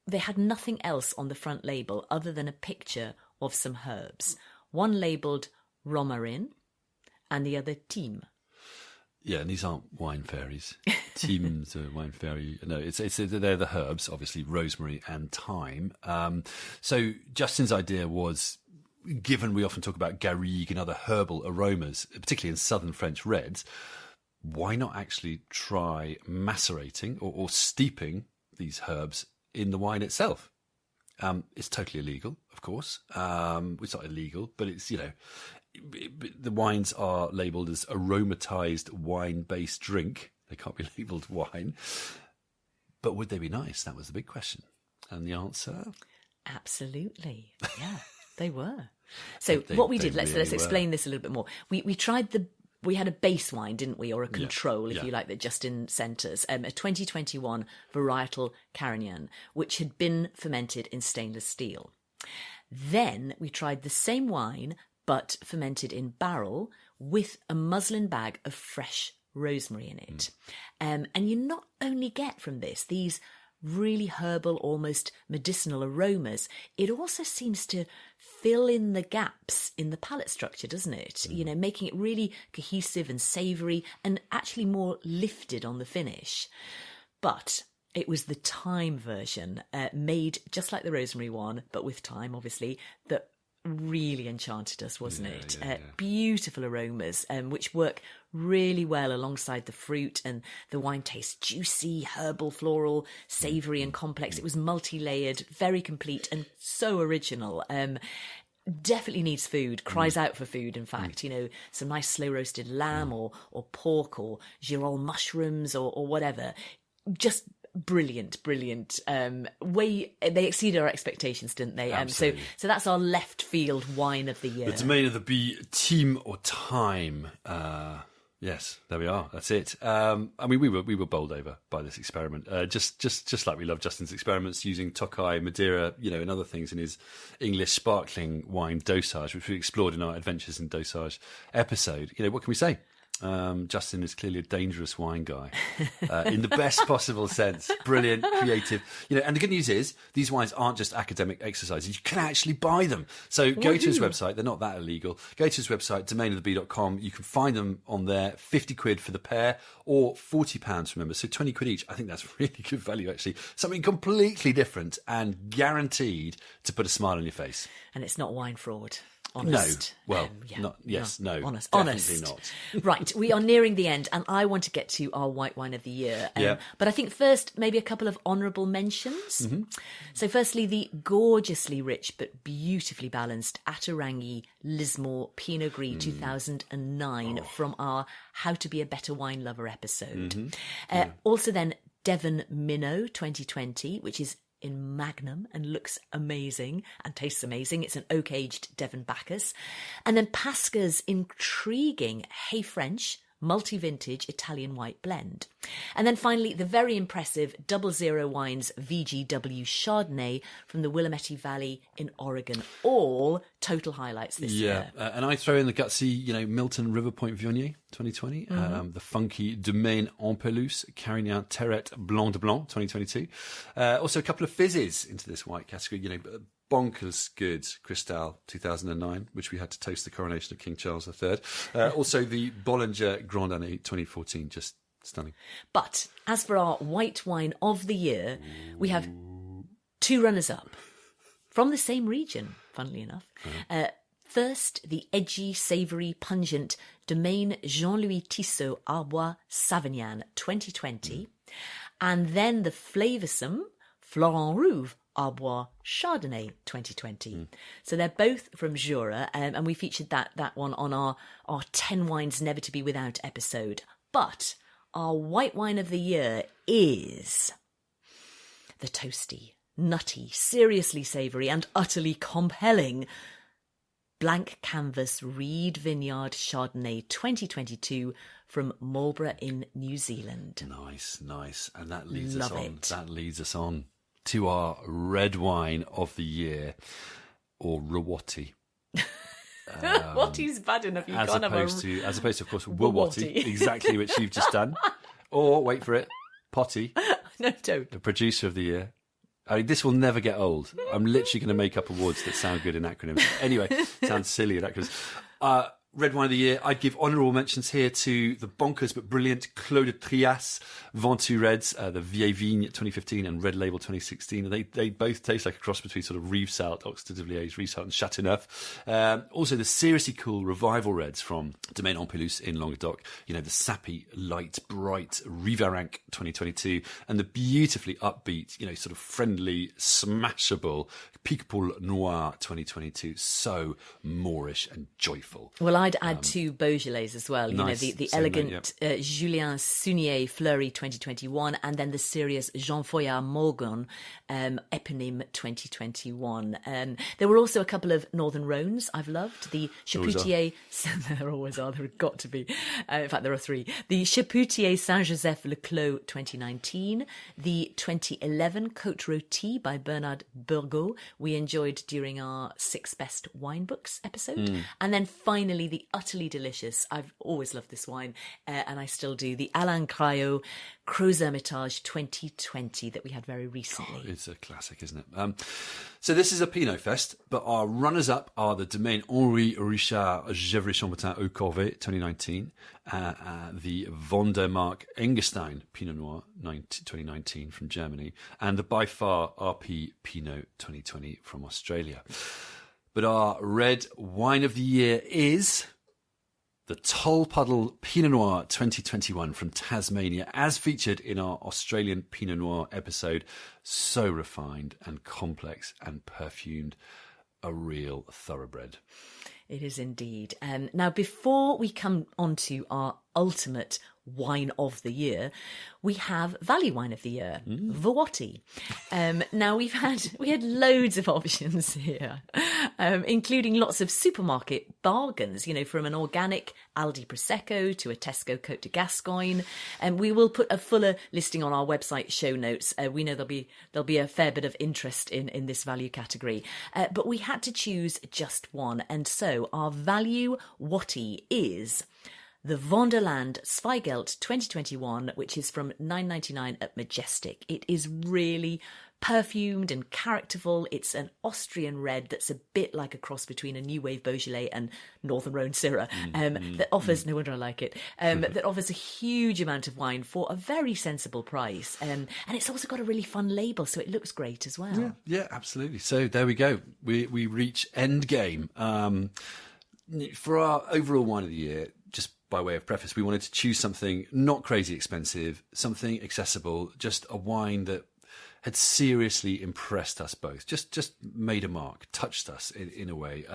they had nothing else on the front label other than a picture of some herbs. One labelled romarin and the other thym. Yeah, and these aren't wine fairies. Thym's a wine fairy. No, they're the herbs, obviously, rosemary and thyme. So Justin's idea was, given we often talk about garrigue and other herbal aromas, particularly in southern French reds, why not actually try macerating or steeping these herbs in the wine itself? It's totally illegal, of course. It's not illegal, but it's, the wines are labelled as aromatized wine-based drink. They can't be labelled wine. But would they be nice? That was the big question. And the answer? Absolutely. Yeah, they were. So what we did, let's explain this a little bit more. We tried we had a base wine, didn't we, or a control, if you like, that Justin sent us, a 2021 varietal Carignan, which had been fermented in stainless steel. Then we tried the same wine, but fermented in barrel with a muslin bag of fresh rosemary in it. And you not only get from this these really herbal, almost medicinal aromas, it also seems to fill in the gaps in the palate structure, doesn't it? Making it really cohesive and savoury and actually more lifted on the finish. But It was the thyme version, made just like the rosemary one, but with thyme, obviously, that really enchanted us, wasn't it? Beautiful aromas, which work really well alongside the fruit, and the wine tastes juicy, herbal, floral, savoury and complex. It was multi-layered, very complete and so original. Definitely needs food, cries out for food, in fact. Some nice slow roasted lamb or pork or girole mushrooms or whatever. Just brilliant. They exceeded our expectations, didn't they? So that's our left field wine of the year. The domain of the bee, team or time. Yes, there we are. That's it. We were bowled over by this experiment. Just like we love Justin's experiments using Tokai, Madeira, and other things in his English sparkling wine dosage, which we explored in our Adventures in Dosage episode. What can we say? Justin is clearly a dangerous wine guy, in the best possible sense. Brilliant, creative. And the good news is these wines aren't just academic exercises. You can actually buy them. So go to his website. They're not that illegal. Go to his website, domainofthebee.com. You can find them on there, 50 quid for the pair or £40, remember. So 20 quid each. I think that's really good value, actually. Something completely different and guaranteed to put a smile on your face. And it's not wine fraud. Honest. No. Well, no. Honest. Definitely not. Right, we are nearing the end, and I want to get to our white wine of the year. But I think first, maybe a couple of honourable mentions. Mm-hmm. So firstly, the gorgeously rich but beautifully balanced Atarangi Lismore Pinot Gris 2009 from our How to Be a Better Wine Lover episode. Mm-hmm. Also then, Devon Minnow 2020, which is in Magnum and looks amazing and tastes amazing. It's an oak-aged Devon Bacchus. And then Pasca's intriguing Hey French multi-vintage Italian white blend. And then finally, the very impressive 00 Wines VGW Chardonnay from the Willamette Valley in Oregon. All total highlights this year. And I throw in the gutsy, Milton River Point Viognier 2020, the funky Domaine en Pelouse Carignan Terret Blanc de Blanc 2022. Also a couple of fizzes into this white category, bonkers good Cristal 2009, which we had to toast the coronation of King Charles III. Also the Bollinger Grand Année 2014, just stunning. But as for our white wine of the year, we have two runners-up from the same region, funnily enough. First, the edgy, savoury, pungent Domaine Jean-Louis Tissot Arbois Savagnin 2020. And then the flavoursome Florent Rouve Arbois Chardonnay 2020. So they're both from Jura, and we featured that one on our 10 Wines Never to Be Without episode. But our white wine of the year is the toasty, nutty, seriously savoury and utterly compelling Blank Canvas Reed Vineyard Chardonnay 2022 from Marlborough in New Zealand. Nice. And that leads us on to our red wine of the year, or Rawati. Watty's bad enough. You can't have as opposed to, of course, Wawati, exactly which you've just done. Or, wait for it, Potty. No, don't. The producer of the year. I mean, this will never get old. I'm literally going to make up awards that sound good in acronyms. Anyway, sounds silly in acronyms. Red wine of the year, I'd give honourable mentions here to the bonkers but brilliant Clos de Trias Ventoux Reds, the Vieille Vigne 2015 and Red Label 2016. They both taste like a cross between sort of Rivesaltes, oxidatively aged Rivesaltes and Chateauneuf. Also the seriously cool Revival Reds from Domaine en Pelouse in Languedoc. The sappy, light, bright Rivaranc 2022 and the beautifully upbeat, sort of friendly, smashable Picpoul Noir 2022. So Moorish and joyful. Well, I'd add two Beaujolais as well. Nice. The elegant Julien Saunier Fleury 2021, and then the serious Jean Foyard Morgon Eponyme 2021. There were also a couple of Northern Rhones I've loved. The Chapoutier, there always are. There have got to be. In fact, there are three. The Chapoutier Saint-Joseph-le-Clos 2019, the 2011 Côte Rôtie by Bernard Burgot. We enjoyed during our 6 Best Wine Books episode, and then finally the utterly delicious, I've always loved this wine, and I still do, the Alain Crayot Creux Hermitage 2020 that we had very recently. It's a classic, isn't it? So this is a Pinot Fest, but our runners-up are the Domaine Henri Richard Gevrey-Chambertin Haut Corvée 2019, the Vondermark Engestein Pinot Noir 2019 from Germany, and the by far RP Pinot 2020 from Australia. But our red wine of the year is the Tolpuddle Pinot Noir 2021 from Tasmania, as featured in our Australian Pinot Noir episode. So refined and complex and perfumed, a real thoroughbred. It is indeed. Now, before we come on to our ultimate wine of the year, we have value wine of the year, Vuotti. Now we had loads of options here, including lots of supermarket bargains, from an organic Aldi Prosecco to a Tesco Côte de Gascogne. And we will put a fuller listing on our website show notes. We know there'll be a fair bit of interest in this value category, but we had to choose just one. And so our value Wotti is the Vonderland Zweigelt 2021, which is from $9.99 at Majestic. It is really perfumed and characterful. It's an Austrian red that's a bit like a cross between a New Wave Beaujolais and Northern Rhone Syrah, that offers, no wonder I like it, that offers a huge amount of wine for a very sensible price. And it's also got a really fun label, so it looks great as well. Yeah, absolutely. So there we go. We reach end game. For our overall wine of the year, just by way of preface, we wanted to choose something not crazy expensive, something accessible, just a wine that had seriously impressed us both, just made a mark, touched us in a way.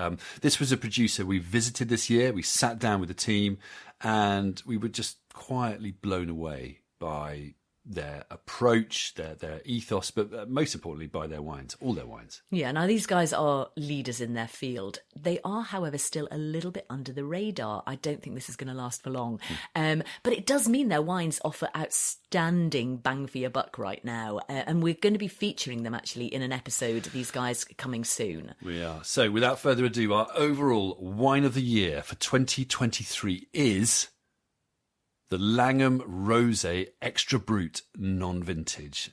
This was a producer we visited this year. We sat down with the team and we were just quietly blown away by their approach, their ethos, but most importantly by their wines, all their wines. Yeah, now these guys are leaders in their field. They are, however, still a little bit under the radar. I don't think this is going to last for long. But it does mean their wines offer outstanding bang for your buck right now. And we're going to be featuring them actually in an episode, these guys coming soon. We are. So without further ado, our overall wine of the year for 2023 is the Langham Rosé Extra Brut Non-Vintage.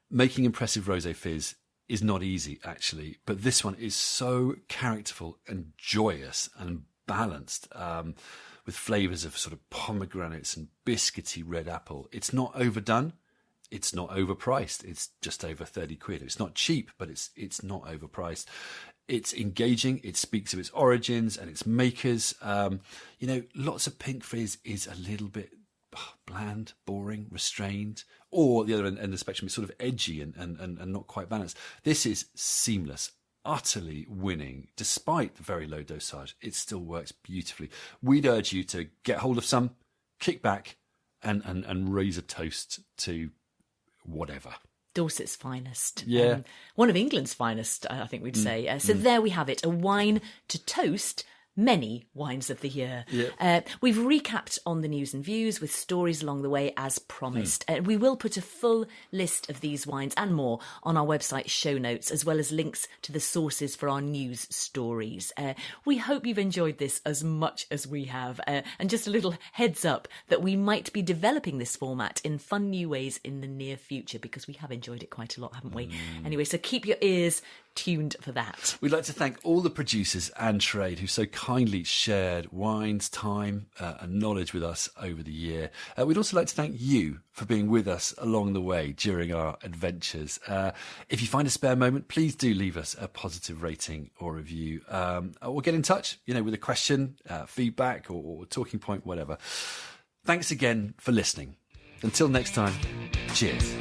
Making impressive rosé fizz is not easy, actually, but this one is so characterful and joyous and balanced, with flavours of sort of pomegranates and biscuity red apple. It's not overdone. It's not overpriced. It's just over 30 quid. It's not cheap, but it's not overpriced. It's engaging. It speaks of its origins and its makers. Lots of pink fizz is a little bit bland, boring, restrained, or the other end of the spectrum is sort of edgy and not quite balanced. This is seamless, utterly winning. Despite the very low dosage, it still works beautifully. We'd urge you to get hold of some, kick back, and raise a toast to whatever. Dorset's finest. Yeah. One of England's finest, I think we'd say. So there we have it, a wine to toast many wines of the year. Yeah. We've recapped on the news and views with stories along the way as promised. We will put a full list of these wines and more on our website show notes, as well as links to the sources for our news stories. We hope you've enjoyed this as much as we have. And just a little heads up that we might be developing this format in fun new ways in the near future, because we have enjoyed it quite a lot, haven't we? Anyway, so keep your ears tuned for that. We'd like to thank all the producers and trade who so kindly shared wines, time and knowledge with us over the year. We'd also like to thank you for being with us along the way during our adventures. If you find a spare moment, please do leave us a positive rating or review, or get in touch, with a question, feedback or talking point, whatever. Thanks again for listening. Until next time, cheers.